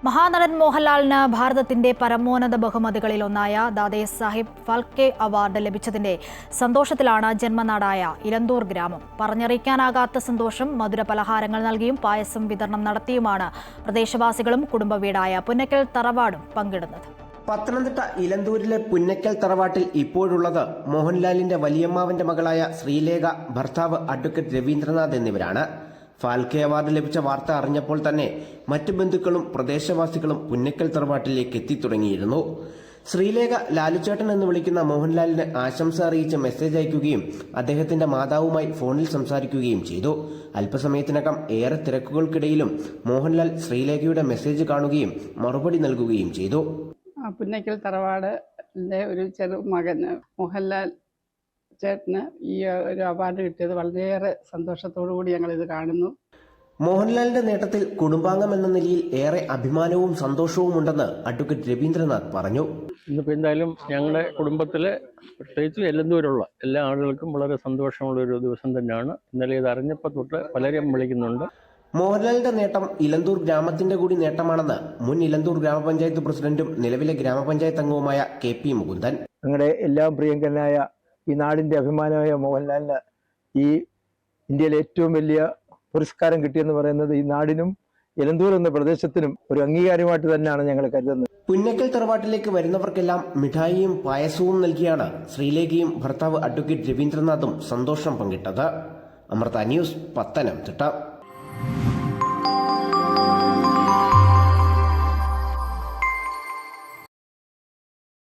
മഹാനടൻ മോഹൻലാലിന് ഭാരതത്തിന്റെ പരമോന്നത ബഹുമതികളിലൊന്നായ ദാദേ സാഹിബ് ഫാൽക്കെ അവാർഡ് ലഭിച്ചതിന്റെ സന്തോഷത്തിലാണ് ജന്മനാടായ ഇലന്തൂർ ഗ്രാമം. പറഞ്ഞറിയിക്കാനാകാത്ത സന്തോഷം. മധുര പലഹാരങ്ങൾ നൽകിയും പായസം വിതരണം നടത്തിയുമാണ് പ്രദേശവാസികളും കുടുംബ വീടായ പുന്നക്കൽ തറവാടും പങ്കിടുന്നത്. പത്തനംതിട്ട ഇലന്തൂരിലെ പുന്നക്കൽ തറവാട്ടിൽ ഇപ്പോഴുള്ളത് മോഹൻലാലിന്റെ വലിയമ്മാവന്റെ മകളായ ശ്രീലേഖ, ഭർത്താവ് അഡ്വക്കേറ്റ് രവീന്ദ്രനാഥ് എന്നിവരാണ്. ഫാൽക്കെ അവാർഡ് ലഭിച്ച വാർത്ത അറിഞ്ഞപ്പോൾ തന്നെ മറ്റു ബന്ധുക്കളും പ്രദേശവാസികളും പുന്നക്കൽ തറവാട്ടിലേക്ക് എത്തിത്തുടങ്ങിയിരുന്നു. ശ്രീലേഖ ലാലുചേട്ടൻ എന്ന് വിളിക്കുന്ന മോഹൻലാലിന് ആശംസ അറിയിച്ച് മെസ്സേജ് അയക്കുകയും അദ്ദേഹത്തിന്റെ മാതാവുമായി ഫോണിൽ സംസാരിക്കുകയും ചെയ്തു. അല്പസമയത്തിനകം ഏറെ തിരക്കുകൾക്കിടയിലും മോഹൻലാൽ ശ്രീലേഖയുടെ മെസ്സേജ് കാണുകയും മറുപടി നൽകുകയും ചെയ്തു. പുന്നക്കൽ തറവാടിൻ്റെ ഒരു ചെറുമകന് മോഹൻലാൽ ചേട്ടന് ഈ ഒരു അവാർഡ് കിട്ടിയത് വളരെയേറെ സന്തോഷത്തോടു കൂടി ഞങ്ങളിത് കാണുന്നു. മോഹൻലാലിന്റെ നേട്ടത്തിൽ കുടുംബാംഗം എന്ന നിലയിൽ ഏറെ അഭിമാനവും സന്തോഷവും ഉണ്ടെന്ന് അഡ്വക്കേറ്റ് രവീന്ദ്രനാഥ് പറഞ്ഞു. ഇന്നിപ്പോൾ എന്തായാലും ഞങ്ങളുടെ കുടുംബത്തിലെ പ്രത്യേകിച്ച് എല്ലന്തൂരുള്ള എല്ലാ ആളുകൾക്കും വളരെ സന്തോഷമുള്ള ഒരു ദിവസം തന്നെയാണ്. ഇന്നലെ ഇത് അറിഞ്ഞപ്പോൾ തൊട്ട് പലരും വിളിക്കുന്നുണ്ട്. മോഹൻലാലിന്റെ നേട്ടം ഇലന്തൂർ ഗ്രാമത്തിന്റെ കൂടി നേട്ടമാണെന്ന് മുൻ ഇലന്തൂർ ഗ്രാമപഞ്ചായത്ത് പ്രസിഡന്റും നിലവിലെ ഗ്രാമപഞ്ചായത്ത് അംഗവുമായ KP മുകുന്ദൻ. ഞങ്ങളുടെ എല്ലാം പ്രിയങ്കരനായ ഈ നാടിന്റെ അഭിമാനമായ മോഹൻലാലിന് ഈ ഇന്ത്യയിലെ ഏറ്റവും വലിയ പുരസ്കാരം കിട്ടിയെന്ന് പറയുന്നത് ഈ നാടിനും ഇലന്തൂർ എന്ന പ്രദേശത്തിനും ഒരു അംഗീകാരമായിട്ട് തന്നെയാണ് ഞങ്ങൾ കരുതുന്നത്. പുന്നക്കൽ തറവാട്ടിലേക്ക് വരുന്നവർക്കെല്ലാം മിഠായിയും പായസവും നൽകിയാണ് ശ്രീലേഖയും ഭർത്താവ് അഡ്വക്കേറ്റ് രവീന്ദ്രനാഥും സന്തോഷം പങ്കിട്ടത്. അമൃത ന്യൂസ്, പത്തനംതിട്ട.